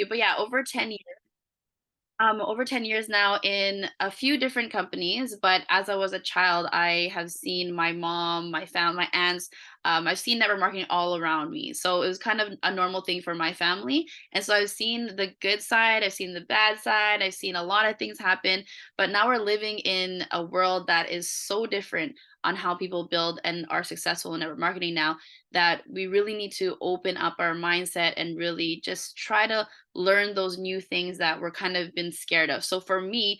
But yeah, over 10 years now in a few different companies, but as I was a child, I have seen my mom, my family, my aunts, I've seen network marketing all around me. So it was kind of a normal thing for my family. And so I've seen the good side, I've seen the bad side, I've seen a lot of things happen, but now we're living in a world that is so different on how people build and are successful in network marketing now, that we really need to open up our mindset and really just try to learn those new things that we're kind of been scared of. So for me,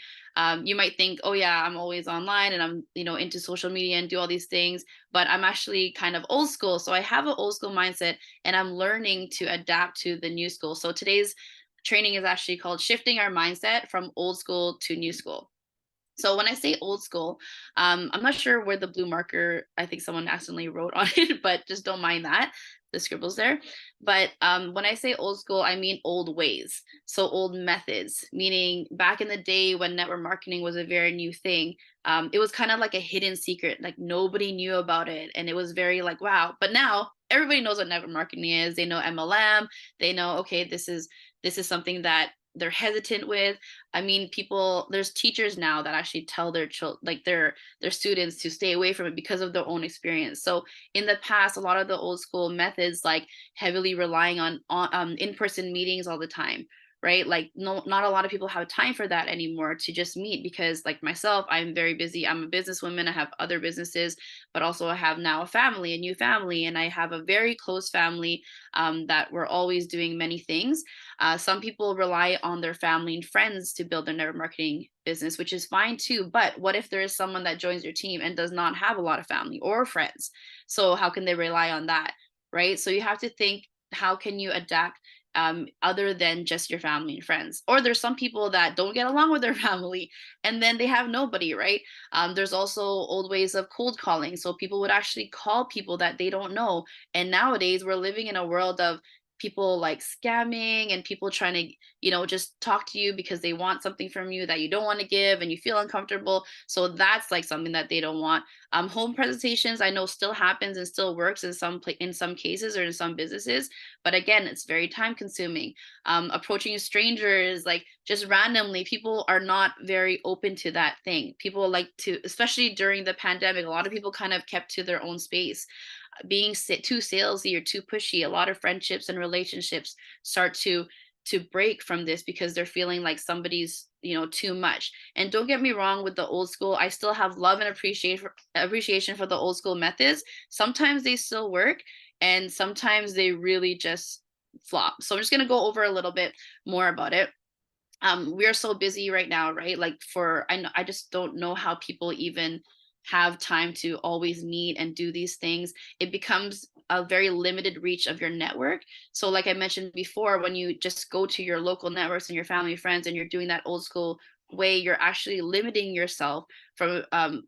you might think, oh yeah, I'm always online and I'm, into social media and do all these things, but I'm actually kind of old school. So I have an old school mindset and I'm learning to adapt to the new school. So today's training is actually called shifting our mindset from old school to new school. So when I say old school, I'm not sure where the blue marker, I think someone accidentally wrote on it, but just don't mind that. The scribbles there. But when I say old school, I mean old ways. So old methods, meaning back in the day when network marketing was a very new thing, it was kind of like a hidden secret. Like nobody knew about it. And it was very like, wow. But now everybody knows what network marketing is. They know MLM. They know, okay, this is something that they're hesitant with. I mean, there's teachers now that actually tell their children, like their students, to stay away from it because of their own experience. So in the past, a lot of the old school methods, like heavily relying on in-person meetings all the time, right? Like no, not a lot of people have time for that anymore to just meet, because like myself, I'm very busy. I'm a businesswoman. I have other businesses, but also I have now a new family, and I have a very close family, that we're always doing many things. Some people rely on their family and friends to build their network marketing business, which is fine too. But what if there is someone that joins your team and does not have a lot of family or friends? So how can they rely on that, right? So you have to think, how can you adapt, other than just your family and friends? Or there's some people that don't get along with their family and then they have nobody, right? There's also old ways of cold calling. So people would actually call people that they don't know. And nowadays we're living in a world of people like scamming and people trying to, just talk to you because they want something from you that you don't want to give and you feel uncomfortable. So that's like something that they don't want. Home presentations, I know, still happens and still works in some cases or in some businesses, but again, it's very time consuming. Approaching strangers like just randomly, people are not very open to that thing. People like to, especially during the pandemic, a lot of people kind of kept to their own space. Being too salesy or too pushy, a lot of friendships and relationships start to break from this because they're feeling like somebody's, too much. And don't get me wrong, with the old school, I still have love and appreciation for the old school methods. Sometimes they still work, and sometimes they really just flop. So I'm just going to go over a little bit more about it. We're so busy right now, right? Like I just don't know how people even have time to always meet and do these things. It becomes a very limited reach of your network. So like I mentioned before, when you just go to your local networks and your family friends and you're doing that old school way, you're actually limiting yourself from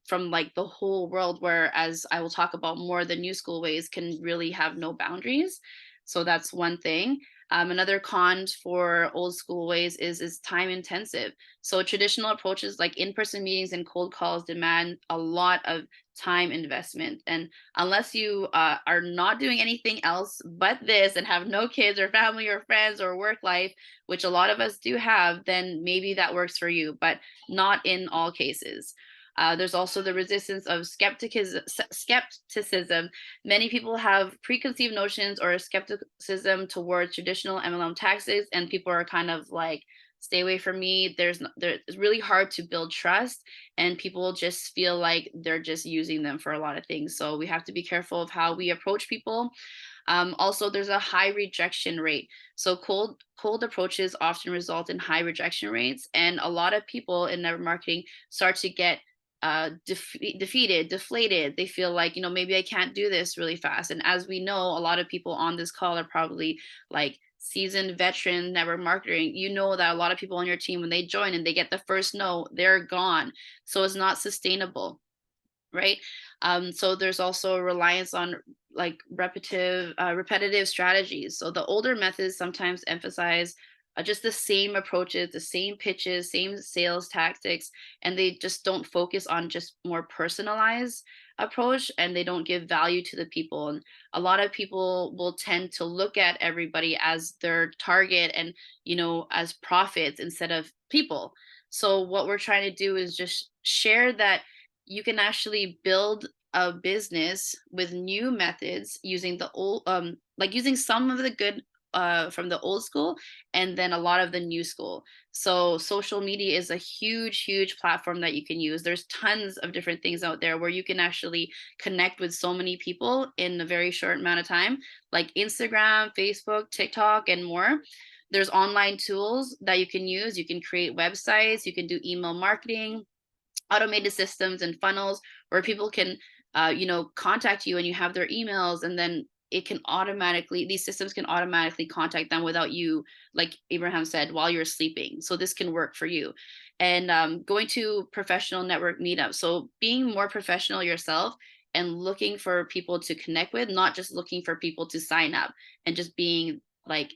like the whole world, whereas I will talk about more, the new school ways can really have no boundaries. So that's one thing. Another con for old school ways is time intensive. So traditional approaches like in-person meetings and cold calls demand a lot of time investment. And unless you are not doing anything else but this and have no kids or family or friends or work life, which a lot of us do have, then maybe that works for you, but not in all cases. There's also the resistance of skepticism. Many people have preconceived notions or skepticism towards traditional MLM tactics, and people are kind of like, stay away from me. It's really hard to build trust, and people just feel like they're just using them for a lot of things. So we have to be careful of how we approach people. Also, there's a high rejection rate. So cold approaches often result in high rejection rates, and a lot of people in network marketing start to get defeated, deflated. They feel like, maybe I can't do this really fast. And as we know, a lot of people on this call are probably like seasoned veteran network marketing. You know that a lot of people on your team, when they join and they get the first no, they're gone. So it's not sustainable, right? So there's also a reliance on like repetitive strategies. So the older methods sometimes emphasize just the same approaches, the same pitches, same sales tactics, and they just don't focus on just more personalized approach, and they don't give value to the people. And a lot of people will tend to look at everybody as their target and, as profits instead of people. So what we're trying to do is just share that you can actually build a business with new methods using the old, like using some of the good from the old school, and then a lot of the new school. So social media is a huge, huge platform that you can use. There's tons of different things out there where you can actually connect with so many people in a very short amount of time, like Instagram, Facebook, TikTok, and more. There's online tools that you can use. You can create websites, you can do email marketing, automated systems and funnels where people can contact you, and you have their emails, and then these systems can automatically contact them without you, like Abraham said, while you're sleeping. So this can work for you. And going to professional network meetups, so being more professional yourself and looking for people to connect with, not just looking for people to sign up and just being like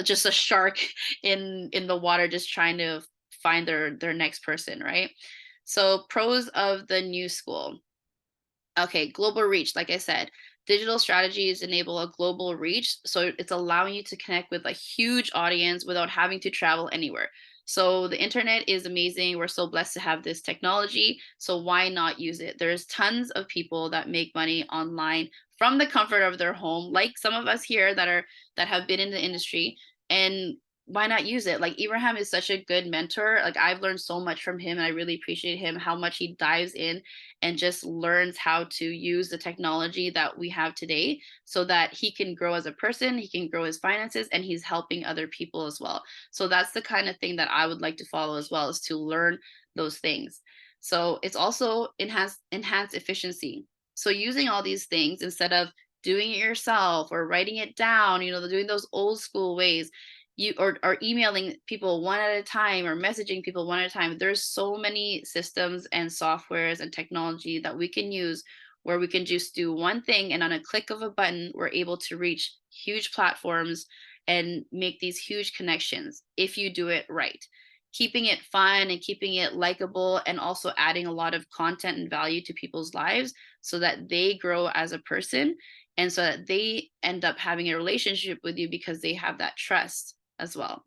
just a shark in the water, just trying to find their next person, right? So pros of the new school. Okay, global reach. Like I said, digital strategies enable a global reach. So it's allowing you to connect with a huge audience without having to travel anywhere. So the internet is amazing. We're so blessed to have this technology. So why not use it? There's tons of people that make money online from the comfort of their home, like some of us here that have been in the industry. And why not use it? Like Abraham is such a good mentor. Like I've learned so much from him, and I really appreciate him, how much he dives in and just learns how to use the technology that we have today so that he can grow as a person, he can grow his finances, and he's helping other people as well. So that's the kind of thing that I would like to follow as well, is to learn those things. So it's also enhance efficiency. So using all these things instead of doing it yourself or writing it down, doing those old school ways, or emailing people one at a time or messaging people one at a time. There's so many systems and softwares and technology that we can use where we can just do one thing, and on a click of a button we're able to reach huge platforms and make these huge connections if you do it right, keeping it fun and keeping it likable, and also adding a lot of content and value to people's lives so that they grow as a person, and so that they end up having a relationship with you because they have that trust as well.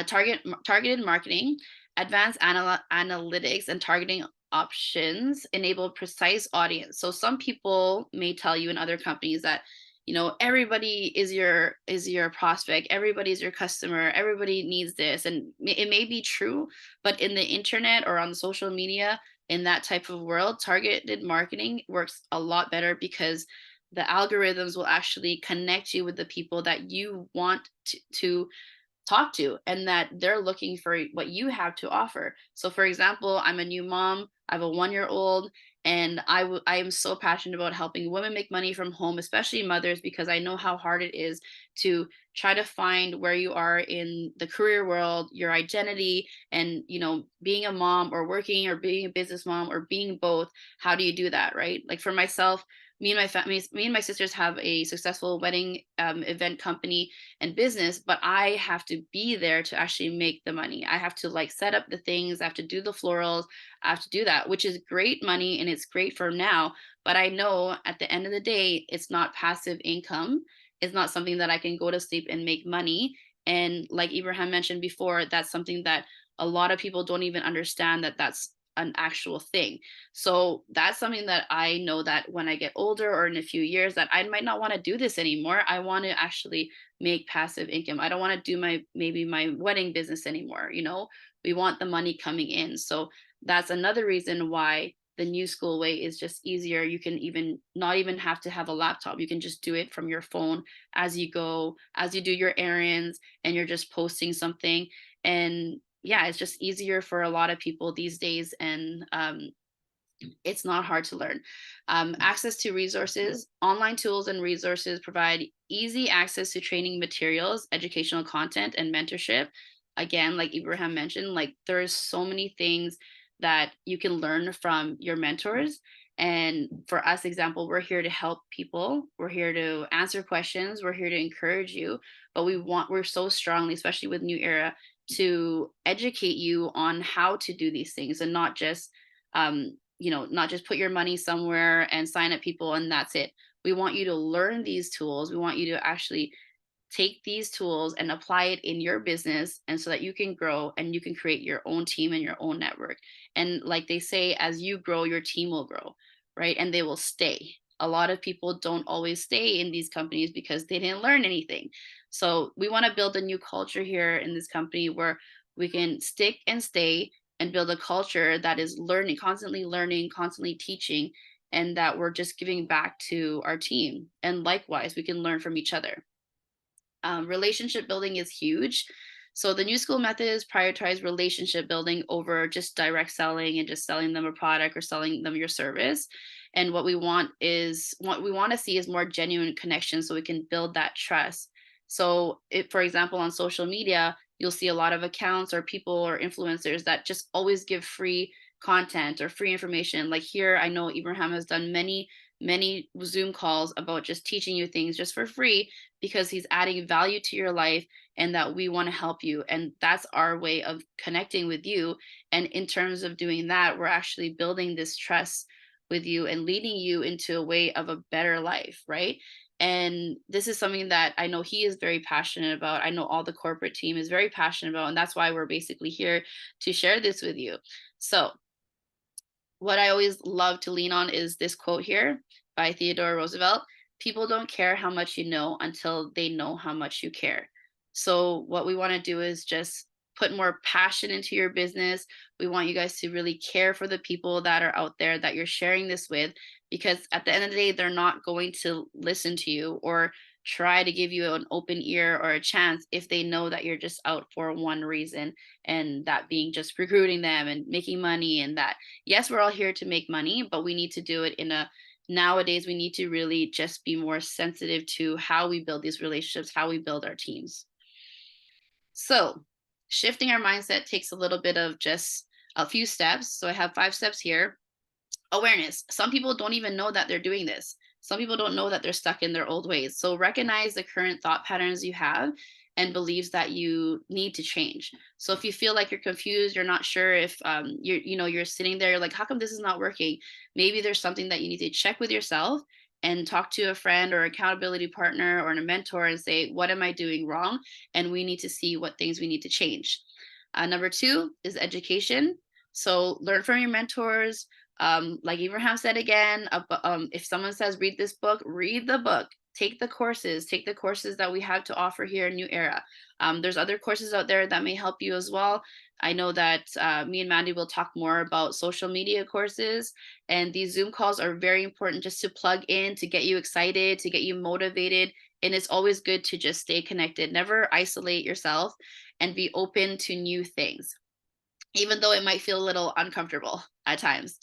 Targeted marketing, advanced analytics, and targeting options enable precise audience. So some people may tell you in other companies that everybody is your prospect, everybody's your customer, everybody needs this, and it may be true, but in the internet or on social media, in that type of world, targeted marketing works a lot better because the algorithms will actually connect you with the people that you want to talk to, and that they're looking for what you have to offer. So for example, I'm a new mom, I have a 1-year old, and I am so passionate about helping women make money from home, especially mothers, because I know how hard it is to try to find where you are in the career world, your identity, and being a mom or working or being a business mom or being both. How do you do that, right? Like for myself, me and my sisters have a successful wedding event company and business, but I have to be there to actually make the money. I have to like set up the things, I have to do the florals, I have to do that, which is great money and it's great for now. But I know at the end of the day, it's not passive income. It's not something that I can go to sleep and make money. And like Ibrahim mentioned before, that's something that a lot of people don't even understand, that that's an actual thing. So that's something that I know that when I get older or in a few years, that I might not want to do this anymore. I want to actually make passive income. I don't want to do maybe my wedding business anymore. We want the money coming in. So that's another reason why the new school way is just easier. You can even not even have to have a laptop. You can just do it from your phone as you go, as you do your errands, and you're just posting something. And yeah, it's just easier for a lot of people these days. And it's not hard to learn. Access to resources, online tools and resources provide easy access to training materials, educational content, and mentorship. Again, like Ibrahim mentioned, like there's so many things that you can learn from your mentors. And for us, example, we're here to help people. We're here to answer questions. We're here to encourage you. But we're so strongly, especially with New Era, to educate you on how to do these things, and not just not just put your money somewhere and sign up people and that's it. We want you to learn these tools. We want you to actually take these tools and apply it in your business, and so that you can grow and you can create your own team and your own network. And like they say, as you grow, your team will grow, right? And they will stay. A lot of people don't always stay in these companies because they didn't learn anything. So we want to build a new culture here in this company where we can stick and stay and build a culture that is learning, constantly teaching, and that we're just giving back to our team. And likewise, we can learn from each other. Relationship building is huge. So the new school methods prioritize relationship building over just direct selling and just selling them a product or selling them your service. And what we want to see is more genuine connection so we can build that trust. So if, for example, on social media, you'll see a lot of accounts or people or influencers that just always give free content or free information. Like here, I know Ibrahim has done many Zoom calls about just teaching you things just for free because he's adding value to your life, and that we want to help you. And that's our way of connecting with you. And in terms of doing that, we're actually building this trust with you and leading you into a way of a better life, right? And this is something that I know he is very passionate about. I know all the corporate team is very passionate about. And that's why we're basically here to share this with you. So, what I always love to lean on is this quote here by Theodore Roosevelt: people don't care how much you know until they know how much you care. So, what we want to do is just put more passion into your business. We want you guys to really care for the people that are out there that you're sharing this with, because at the end of the day, they're not going to listen to you or try to give you an open ear or a chance if they know that you're just out for one reason, and that being just recruiting them and making money. And that, yes, we're all here to make money, but we need to do it nowadays we need to really just be more sensitive to how we build these relationships, how we build our teams. So shifting our mindset takes a little bit of just a few steps. So I have 5 steps here. Awareness. Some people don't even know that they're doing this. Some people don't know that they're stuck in their old ways. So recognize the current thought patterns you have and beliefs that you need to change. So if you feel like you're confused, you're not sure if you're sitting there, you're like, how come this is not working? Maybe there's something that you need to check with yourself and talk to a friend or accountability partner or a mentor and say, what am I doing wrong? And we need to see what things we need to change. Number 2 is education. So learn from your mentors. Like Abraham said again, if someone says read this book, read the book. Take the courses that we have to offer here in New Era. There's other courses out there that may help you as well. I know that me and Mandy will talk more about social media courses, and these Zoom calls are very important just to plug in, to get you excited, to get you motivated. And it's always good to just stay connected. Never isolate yourself and be open to new things, even though it might feel a little uncomfortable at times.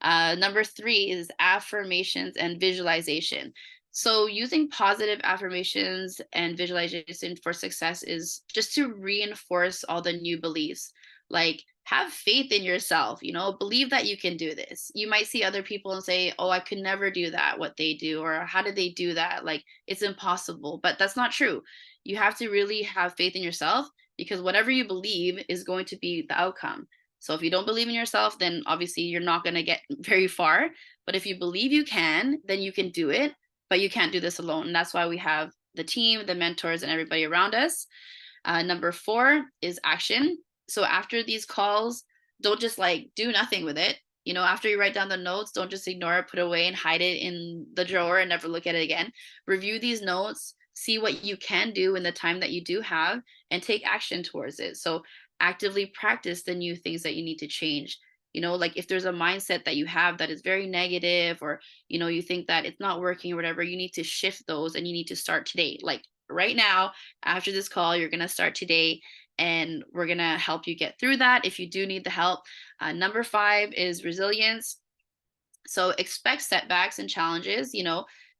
Number 3 is affirmations and visualization. So, using positive affirmations and visualization for success is just to reinforce all the new beliefs. Like, have faith in yourself, believe that you can do this. You might see other people and say, oh, I could never do that, what they do, or how did they do that? Like, it's impossible. But that's not true. You have to really have faith in yourself, because whatever you believe is going to be the outcome. So if you don't believe in yourself, then obviously you're not going to get very far. But if you believe you can, then you can do it. But you can't do this alone. And that's why we have the team, the mentors, and everybody around us. Number 4 is action. So after these calls, don't just like do nothing with it. After you write down the notes, don't just ignore it, put it away and hide it in the drawer and never look at it again. Review these notes, see what you can do in the time that you do have, and take action towards it. So actively practice the new things that you need to change. Like if there's a mindset that you have that is very negative, or you think that it's not working or whatever, you need to shift those, and you need to start today. Like right now, after this call, you're going to start today, and we're going to help you get through that if you do need the help. Number 5 is resilience. So expect setbacks and challenges.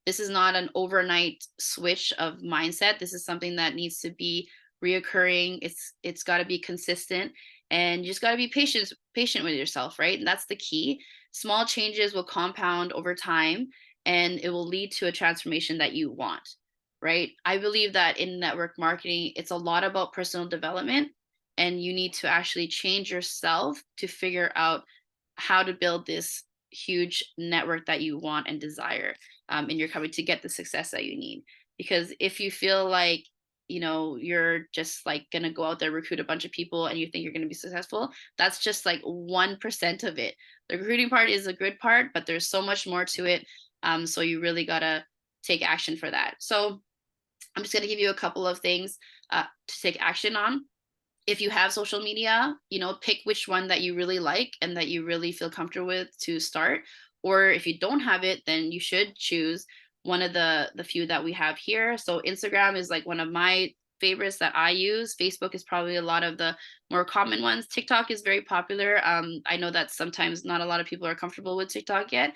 This is not an overnight switch of mindset. This is something that needs to be reoccurring. It's got to be consistent, and you just got to be patient with yourself, right? And that's the key. Small changes will compound over time, and it will lead to a transformation that you want, right? I believe that in network marketing, it's a lot about personal development, and you need to actually change yourself to figure out how to build this huge network that you want and desire in your company to get the success that you need. Because if you feel like, you're just like going to go out there, recruit a bunch of people, and you think you're going to be successful, that's just like 1% of it. The recruiting part is a good part, but there's so much more to it. So you really got to take action for that. So I'm just going to give you a couple of things to take action on. If you have social media, pick which one that you really like and that you really feel comfortable with to start. Or if you don't have it, then you should choose one of the few that we have here. So Instagram is like one of my favorites that I use. Facebook is probably a lot of the more common ones. TikTok is very popular. I know that sometimes not a lot of people are comfortable with TikTok yet,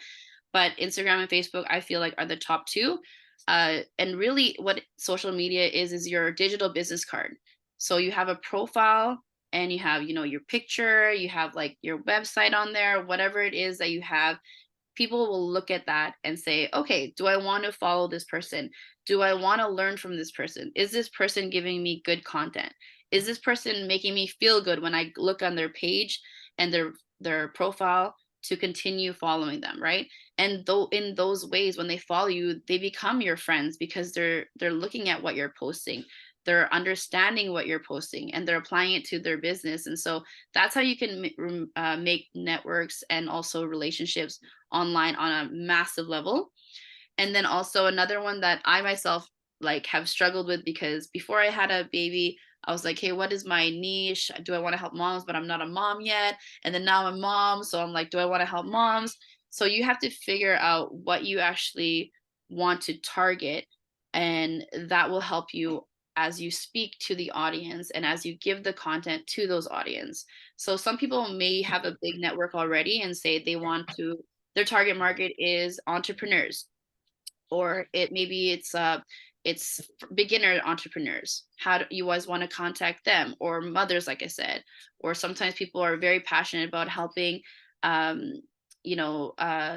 but Instagram and Facebook, I feel like, are the top two. And really, what social media is your digital business card. So you have a profile and you have, your picture, you have like your website on there, whatever it is that you have. People will look at that and say, okay, do I want to follow this person? Do I want to learn from this person? Is this person giving me good content? Is this person making me feel good when I look on their page and their profile to continue following them, right? And though in those ways, when they follow you, they become your friends because they're looking at what you're posting, they're understanding what you're posting, and they're applying it to their business. And so that's how you can make networks and also relationships online on a massive level. And then also another one that I myself like have struggled with, because before I had a baby, I was like, hey, what is my niche? Do I want to help moms? But I'm not a mom yet. And then now I'm a mom. So I'm like, do I want to help moms? So you have to figure out what you actually want to target. And that will help you as you speak to the audience and as you give the content to those audience. So some people may have a big network already and say they want to, their target market is entrepreneurs, or it's beginner entrepreneurs. How do you always want to contact them, or mothers, like I said, or sometimes people are very passionate about helping um,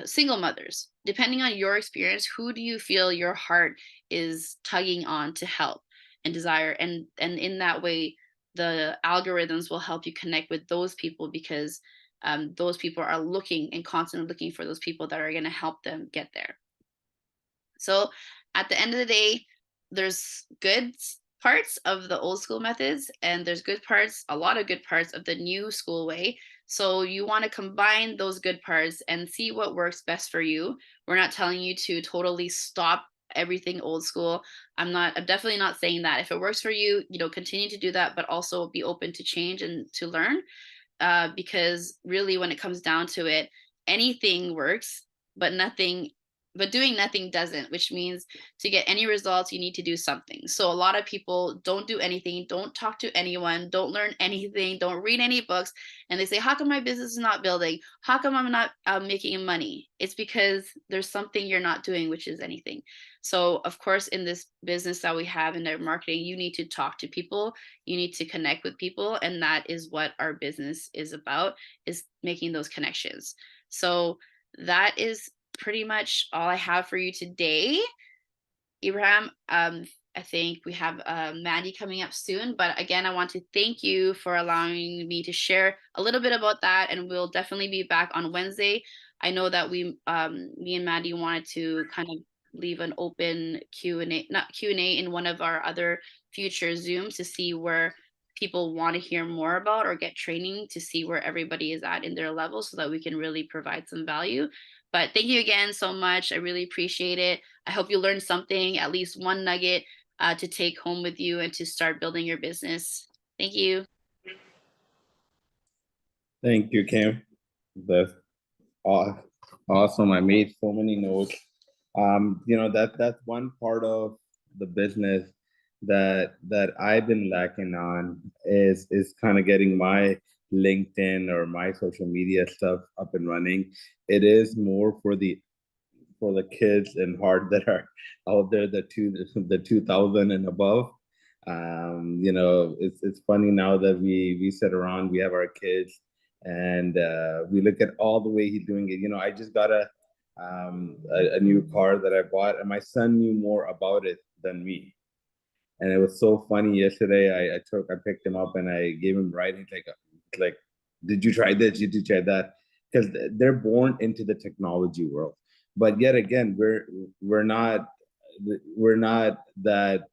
single mothers. Depending on your experience, who do you feel your heart is tugging on to help and desire, and in that way the algorithms will help you connect with those people, because those people are looking and constantly looking for those people that are going to help them get there. So at the end of the day, there's good parts of the old school methods, and there's good parts, a lot of good parts of the new school way. So you want to combine those good parts and see what works best for you. We're not telling you to totally stop everything old school. I'm definitely not saying that. If it works for you, continue to do that, but also be open to change and to learn. Because really, when it comes down to it, anything works, but doing nothing doesn't, which means to get any results, you need to do something. So a lot of people don't do anything, don't talk to anyone, don't learn anything, don't read any books. And they say, how come my business is not building? How come I'm not making money? It's because there's something you're not doing, which is anything. So of course, in this business that we have in our marketing, you need to talk to people, you need to connect with people. And that is what our business is about, is making those connections. So that is pretty much all I have for you today. Abraham, I think we have Mandy coming up soon, but again, I want to thank you for allowing me to share a little bit about that, and we'll definitely be back on Wednesday. I know that me and Mandy wanted to kind of leave an open Q&A, not Q&A, in one of our other future Zooms to see where people want to hear more about or get training, to see where everybody is at in their level so that we can really provide some value. But thank you again so much. I really appreciate it. I hope you learned something, at least one nugget to take home with you and to start building your business. Thank you. Thank you, Kim. That's awesome. I made so many notes. That's one part of the business that I've been lacking on is kind of getting my LinkedIn or my social media stuff up and running. It is more for the kids and heart that are out there, the 2000 and above. It's funny now that we sit around, we have our kids, and we look at all the way he's doing it. I just got a new car that I bought, and my son knew more about it than me. And it was so funny yesterday. I picked him up and I gave him right. He's like, did you try this? Did you try that? because they're born into the technology world. But yet again, we're not we're not that.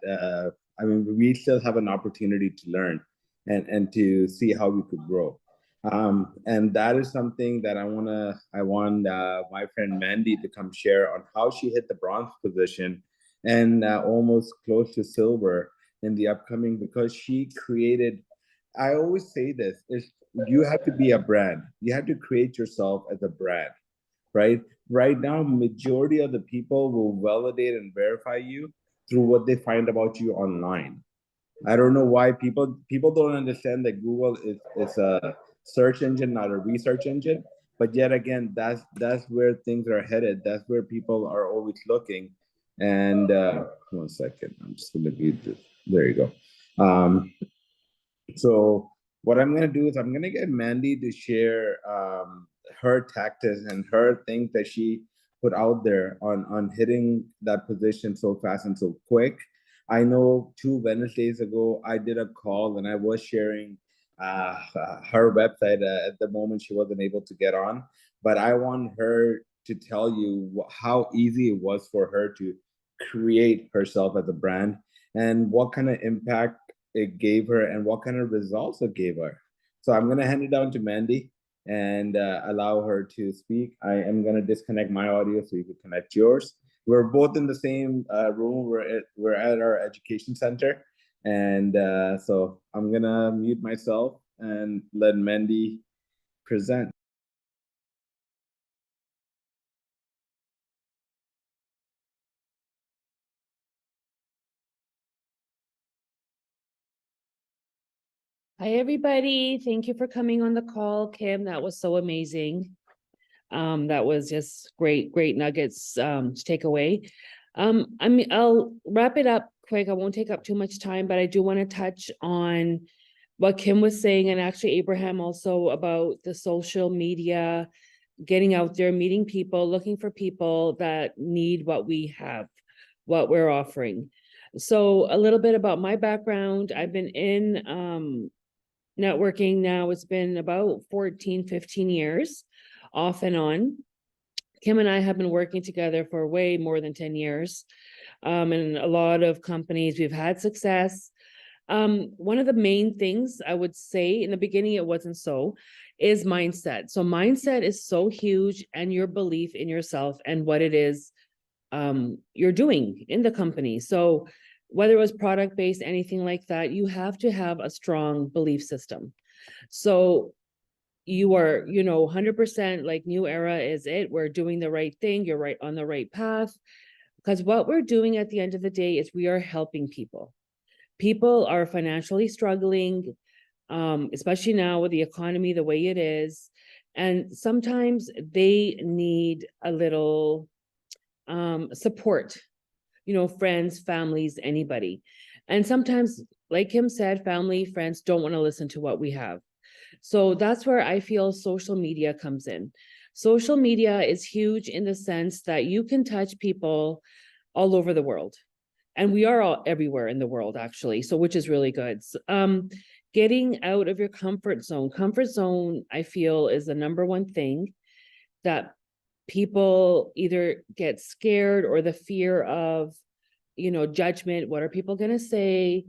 I mean, we still have an opportunity to learn and to see how we could grow. And that is something that I want my friend Mandy to come share on how she hit the bronze position and almost close to silver in the upcoming, because she created, I always say this, is you have to be a brand. You have to create yourself as a brand, right? Right now, majority of the people will validate and verify you through what they find about you online. I don't know why people don't understand that Google is a search engine, not a research engine. But yet again, that's where things are headed. That's where people are always looking. And 1 second, I'm just gonna mute this. There you go. So what I'm gonna do is I'm gonna get Mandy to share her tactics and her things that she put out there on hitting that position so fast and so quick. I know 2 Wednesdays ago I did a call and I was sharing her website. At the moment she wasn't able to get on, but I want her to tell you how easy it was for her to create herself as a brand and what kind of impact it gave her and what kind of results it gave her. So I'm going to hand it down to Mandy and allow her to speak. I am going to disconnect my audio so you can connect yours. We're both in the same room. We're at our education center. And so I'm going to mute myself and let Mandy present. Hi, everybody. Thank you for coming on the call, Kim. That was so amazing. That was just great nuggets to take away. I'll wrap it up quick. I won't take up too much time, but I do want to touch on what Kim was saying, and actually Abraham also, about the social media, getting out there, meeting people, looking for people that need what we have, what we're offering. So a little bit about my background. I've been in networking now. It's been about 14, 15 years off and on. Kim and I have been working together for way more than 10 years. And a lot of companies, we've had success. One of the main things I would say, in the beginning, it wasn't so, is mindset. So mindset is so huge, and your belief in yourself and what it is you're doing in the company. So whether it was product-based, anything like that, you have to have a strong belief system. So you are, 100% like New Era is it. We're doing the right thing. You're right on the right path. Because what we're doing at the end of the day is we are helping people. People are financially struggling, especially now with the economy the way it is. And sometimes they need a little support, friends, families, anybody. And sometimes, like Kim said, family, friends don't want to listen to what we have. So that's where I feel social media comes in. Social media is huge in the sense that you can touch people all over the world. And we are all everywhere in the world, actually. So, which is really good. Getting out of your comfort zone. Comfort zone, I feel, is the number one thing that people either get scared, or the fear of, judgment. What are people going to say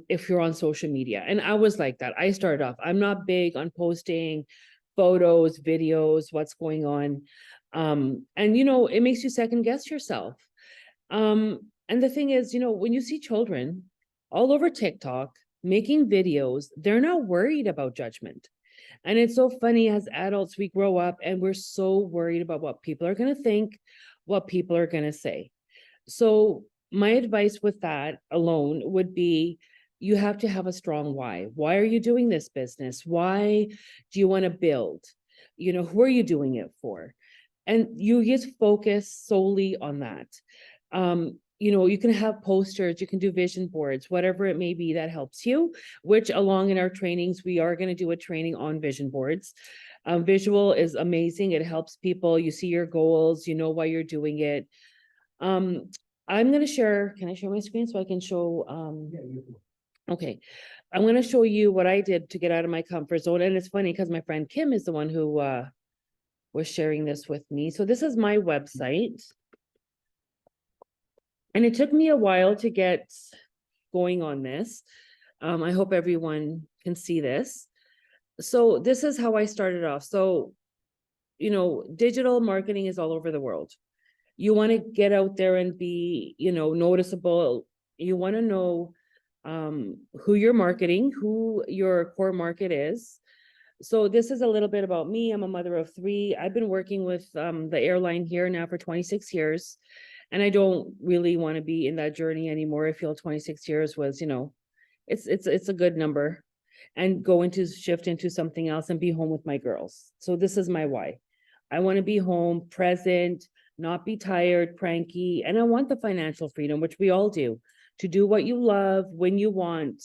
if you're on social media? And I was like that. I started off, I'm not big on posting photos, videos, what's going on. And, it makes you second guess yourself. And the thing is, when you see children all over TikTok making videos, they're not worried about judgment. And it's so funny, as adults, we grow up and we're so worried about what people are going to think, what people are going to say. So my advice with that alone would be, you have to have a strong why. Why are you doing this business? Why do you want to build? Who are you doing it for? And you just focus solely on that. You can have posters, you can do vision boards, whatever it may be that helps you, which along in our trainings, we are going to do a training on vision boards. Visual is amazing. It helps people. You see your goals, you know why you're doing it. I'm going to share, can I share my screen so I can show, okay. I'm going to show you what I did to get out of my comfort zone. And it's funny because my friend Kim is the one who was sharing this with me. So this is my website. And it took me a while to get going on this. I hope everyone can see this. So this is how I started off. So, digital marketing is all over the world. You want to get out there and be, noticeable. You want to know who you're marketing, who your core market is. So this is a little bit about me. I'm a mother of 3. I've been working with the airline here now for 26 years. And I don't really want to be in that journey anymore. I feel 26 years was, it's a good number, and shift into something else and be home with my girls. So this is my why. I want to be home, present, not be tired, cranky, and I want the financial freedom, which we all do, to do what you love when you want,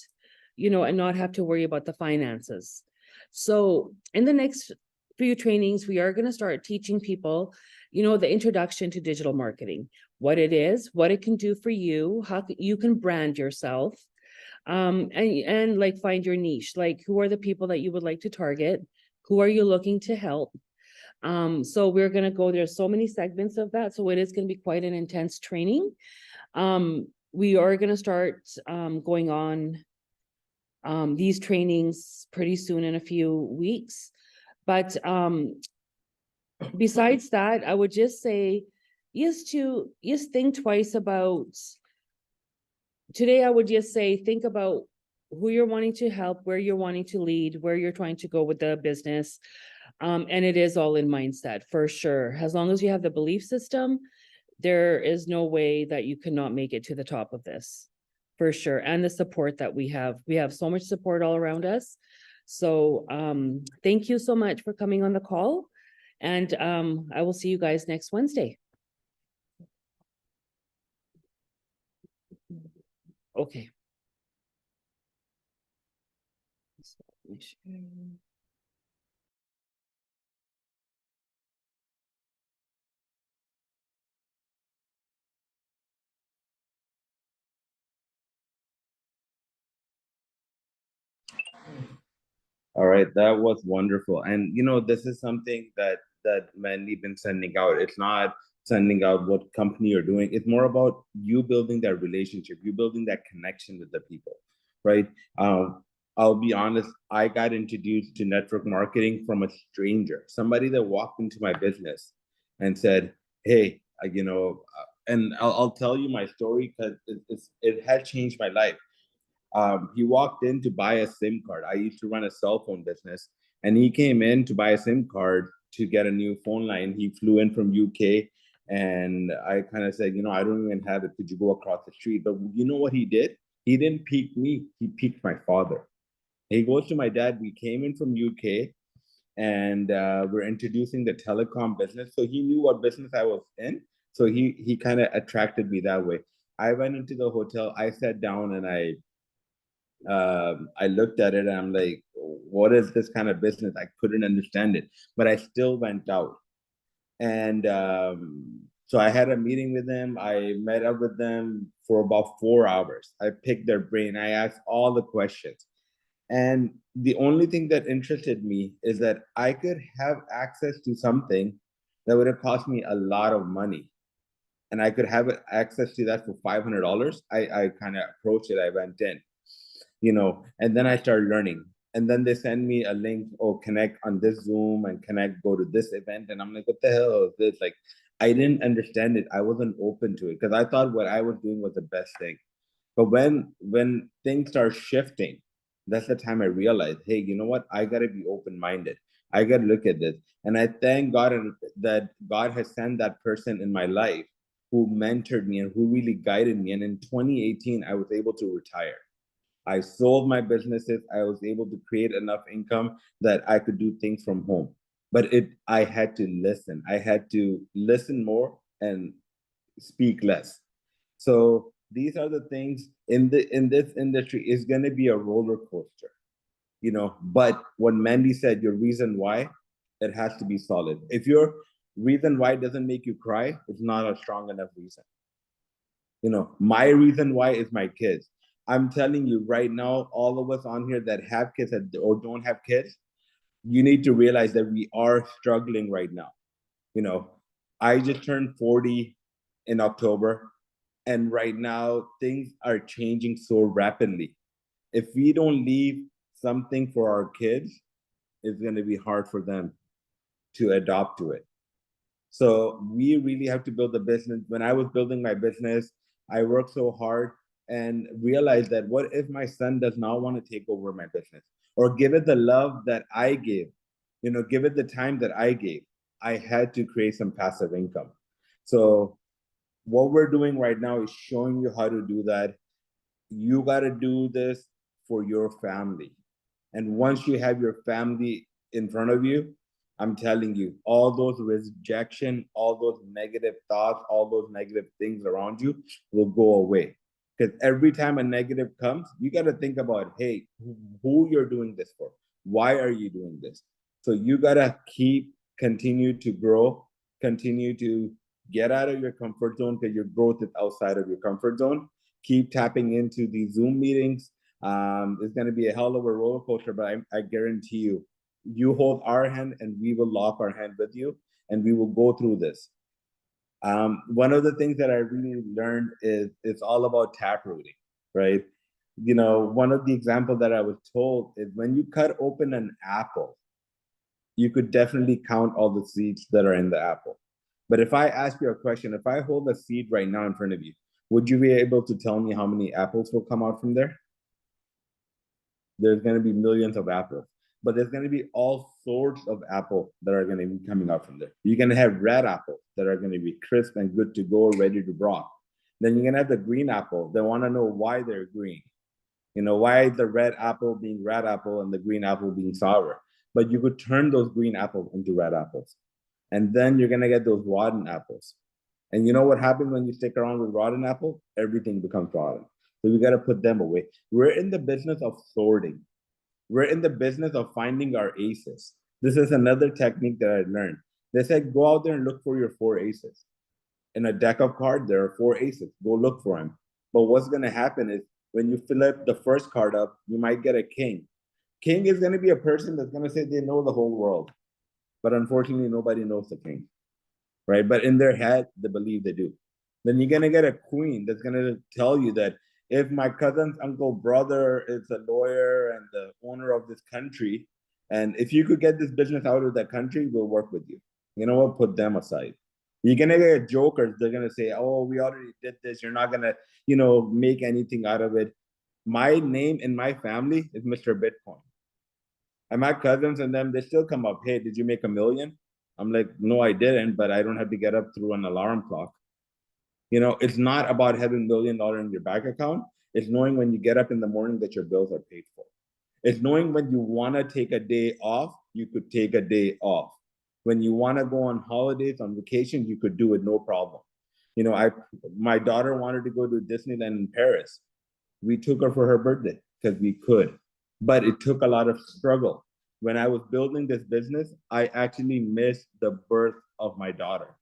and not have to worry about the finances. So in the next few trainings, we are going to start teaching people, the introduction to digital marketing, what it is, what it can do for you, how you can brand yourself, and like find your niche, like who are the people that you would like to target, who are you looking to help. So we're going to go, there's so many segments of that, so it is going to be quite an intense training. We are going to start going on these trainings pretty soon, in a few weeks. But besides that, I would just say, yes, think twice about today. I would just say, think about who you're wanting to help, where you're wanting to lead, where you're trying to go with the business. And it is all in mindset, for sure. As long as you have the belief system, there is no way that you cannot make it to the top of this, for sure. And the support that we have so much support all around us. So thank you so much for coming on the call. And I will see you guys next Wednesday. Okay. All right, that was wonderful. And this is something that Mandy been sending out. It's not sending out what company you're doing. It's more about you building that relationship, you building that connection with the people, right? I'll be honest, I got introduced to network marketing from a stranger, somebody that walked into my business and said, "Hey, and I'll tell you my story because it has changed my life." He walked in to buy a SIM card. I used to run a cell phone business, and he came in to buy a SIM card to get a new phone line. He flew in from UK, and I kind of said, I don't even have it. Could you go across the street? But you know what he did? He didn't pique me. He piqued my father. He goes to my dad. We came in from UK, and we're introducing the telecom business. So he knew what business I was in. So he kind of attracted me that way. I went into the hotel. I sat down and I looked at it and I'm like, what is this kind of business? I couldn't understand it, but I still went out. And so I had a meeting with them. I met up with them for about 4 hours. I picked their brain. I asked all the questions. And the only thing that interested me is that I could have access to something that would have cost me a lot of money. And I could have access to that for $500. I kind of approached it. I went in. And then I started learning. And then they send me a link, or connect on this Zoom and go to this event. And I'm like, what the hell is this? Like, I didn't understand it. I wasn't open to it because I thought what I was doing was the best thing. But when things start shifting, that's the time I realized, hey, you know what? I got to be open-minded. I got to look at this. And I thank God that God has sent that person in my life who mentored me and who really guided me. And in 2018, I was able to retire. I sold my businesses. I was able to create enough income that I could do things from home. But I had to listen. I had to listen more and speak less. So these are the things in this industry is going to be a roller coaster, But what Mandy said, your reason why, it has to be solid. If your reason why doesn't make you cry, it's not a strong enough reason. My reason why is my kids. I'm telling you right now, all of us on here that have kids or don't have kids, you need to realize that we are struggling right now. You know, I just turned 40 in October, and right now things are changing so rapidly. If we don't leave something for our kids, it's going to be hard for them to adopt to it. So we really have to build a business. When I was building my business, I worked so hard and realized that what if my son does not want to take over my business or give it the love that I gave, give it the time that I gave? I had to create some passive income. So what we're doing right now is showing you how to do that. You got to do this for your family. And once you have your family in front of you, I'm telling you, all those rejection, all those negative thoughts, all those negative things around you will go away. Because every time a negative comes, you got to think about, hey, who you're doing this for? Why are you doing this? So you got to continue to grow, continue to get out of your comfort zone, because your growth is outside of your comfort zone. Keep tapping into these Zoom meetings. It's going to be a hell of a roller coaster, but I guarantee you, you hold our hand and we will lock our hand with you and we will go through this. One of the things that I really learned is it's all about taprooting, right? One of the examples that I was told is when you cut open an apple, you could definitely count all the seeds that are in the apple. But if I ask you a question, if I hold a seed right now in front of you, would you be able to tell me how many apples will come out from there? There's going to be millions of apples, but there's going to be all sorts of apples that are going to be coming out from there. You're going to have red apples that are going to be crisp and good to go, ready to broth. Then you're going to have the green apple. They want to know why they're green. Why is the red apple being red apple and the green apple being sour? But you could turn those green apples into red apples. And then you're going to get those rotten apples. And you know what happens when you stick around with rotten apples? Everything becomes rotten. So we got to put them away. We're in the business of sorting. We're in the business of finding our aces. This is another technique that I learned. They said, go out there and look for your 4 aces. In a deck of cards, there are 4 aces. Go look for them. But what's going to happen is when you fill up the first card up, you might get a king. King is going to be a person that's going to say they know the whole world. But unfortunately, nobody knows the king, right? But in their head, they believe they do. Then you're going to get a queen that's going to tell you that if my cousin's uncle brother is a lawyer and the owner of this country, and if you could get this business out of that country, we'll work with you. You know what? Put them aside. You're going to get jokers. They're going to say, oh, we already did this. You're not going to, make anything out of it. My name in my family is Mr. Bitcoin. And my cousins and them, they still come up, hey, did you make $1 million? I'm like, no, I didn't, but I don't have to get up through an alarm clock. It's not about having $1 million in your bank account. It's knowing when you get up in the morning that your bills are paid for. It's knowing when you want to take a day off, you could take a day off. When you want to go on holidays, on vacation, you could do it, no problem. My daughter wanted to go to Disneyland in Paris. We took her for her birthday because we could, but it took a lot of struggle. When I was building this business, I actually missed the birth of my daughter.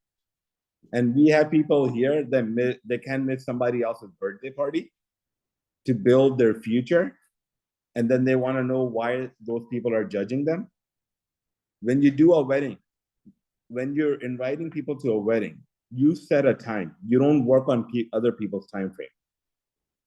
And we have people here that they can miss somebody else's birthday party to build their future. And then they want to know why those people are judging them. When you do a wedding, when you're inviting people to a wedding, you set a time. You don't work on other people's time frame.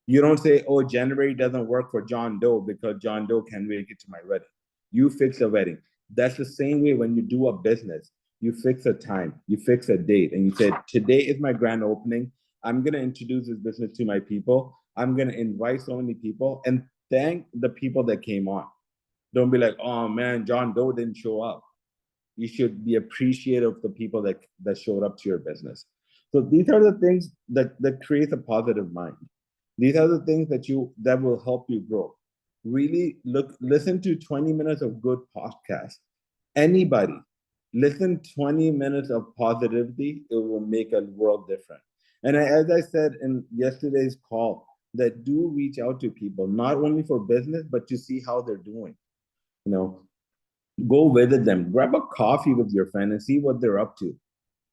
You don't say, oh, January doesn't work for John Doe because John Doe can't make it to my wedding. You fix a wedding. That's the same way when you do a business. You fix a time, you fix a date, and you say, today is my grand opening. I'm going to introduce this business to my people. I'm going to invite so many people and thank the people that came on. Don't be like, oh man, John Doe didn't show up. You should be appreciative of the people that showed up to your business. So these are the things that create a positive mind. These are the things that will help you grow. Really listen to 20 minutes of good podcast. Anybody, listen 20 minutes of positivity, it will make a world different. And as I said in yesterday's call, that do reach out to people, not only for business, but to see how they're doing. Go visit them, grab a coffee with your friend and see what they're up to.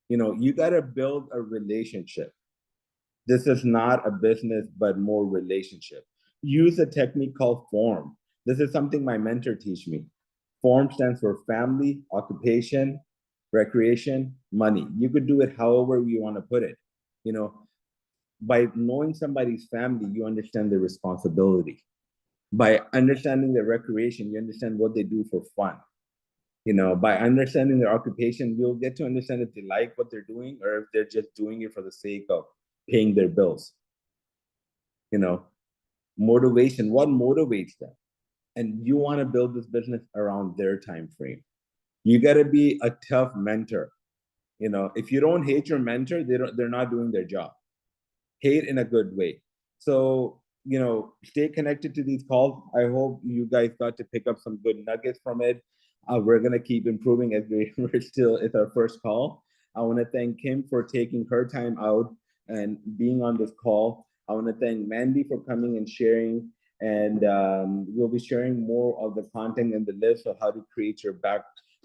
You got to build a relationship. This is not a business, but more relationship. Use a technique called FORM. This is something my mentor teach me. FORM stands for family, occupation, recreation, money. You could do it however you want to put it. You know, by knowing somebody's family, you understand their responsibility. By understanding their recreation, you understand what they do for fun. You know, by understanding their occupation, you'll get to understand if they like what they're doing or if they're just doing it for the sake of paying their bills. You know, motivation, what motivates them? And you want to build this business around their time frame. You got to be a tough mentor. You know, if you don't hate your mentor, they're not doing their job. Hate in a good way. So, you know, stay connected to these calls. I hope you guys got to pick up some good nuggets from it. We're going to keep improving as it's our first call. I want to thank Kim for taking her time out and being on this call. I want to thank Mandy for coming and sharing. And we'll be sharing more of the content and the list of how to create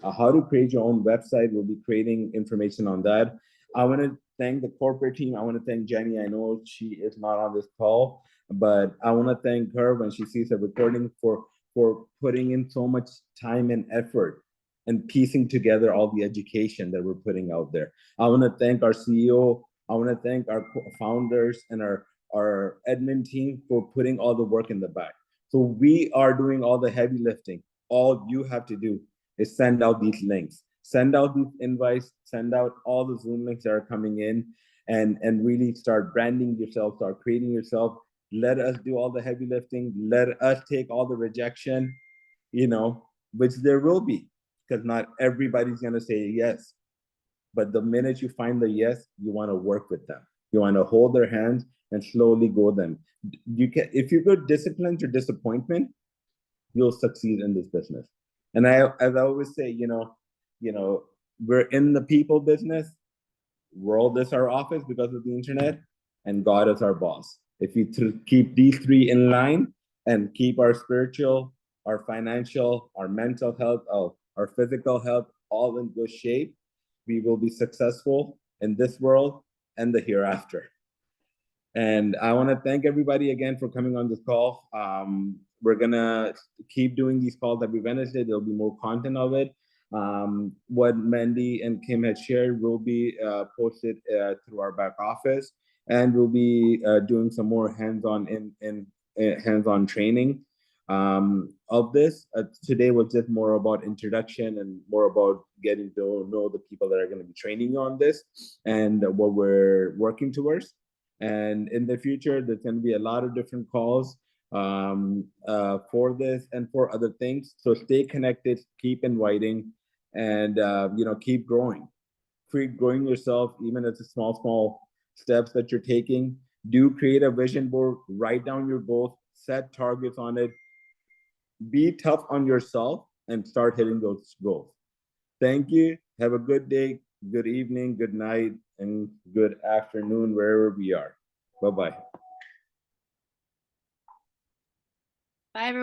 how to create your own website. We'll be creating information on that. I want to thank the corporate team. I want to thank Jenny. I know she is not on this call, but I want to thank her when she sees the recording for putting in so much time and effort and piecing together all the education that we're putting out there. I want to thank our CEO. I want to thank our founders and our admin team for putting all the work in the back. So we are doing all the heavy lifting. All you have to do is send out these links, send out these invites, send out all the Zoom links that are coming in, and really start branding yourself, start creating yourself. Let us do all the heavy lifting. Let us take all the rejection, you know, which there will be, because not everybody's going to say yes. But the minute you find the yes, you want to work with them. You want to hold their hands and slowly go them. You can, if you go discipline to disappointment, you'll succeed in this business. And as I always say, you know, we're in the people business. World is our office because of the internet, and God is our boss. If we keep these three in line and keep our spiritual, our financial, our mental health, our physical health all in good shape, we will be successful in this world and the hereafter. And I want to thank everybody again for coming on this call. We're going to keep doing these calls every Wednesday. There'll be more content of it. What Mandy and Kim had shared will be posted through our back office, and we'll be doing some more hands-on hands-on training of this. Today was just more about introduction and more about getting to know the people that are going to be training you on this and what we're working towards. And in the future, there's going to be a lot of different calls for this and for other things. So stay connected, keep inviting, and you know, keep growing. Keep growing yourself, even if it's small steps that you're taking. Do create a vision board, write down your goals, set targets on it, be tough on yourself, and start hitting those goals. Thank you. Have a good day, good evening, good night, and good afternoon, wherever we are. Bye-bye. Bye, everyone.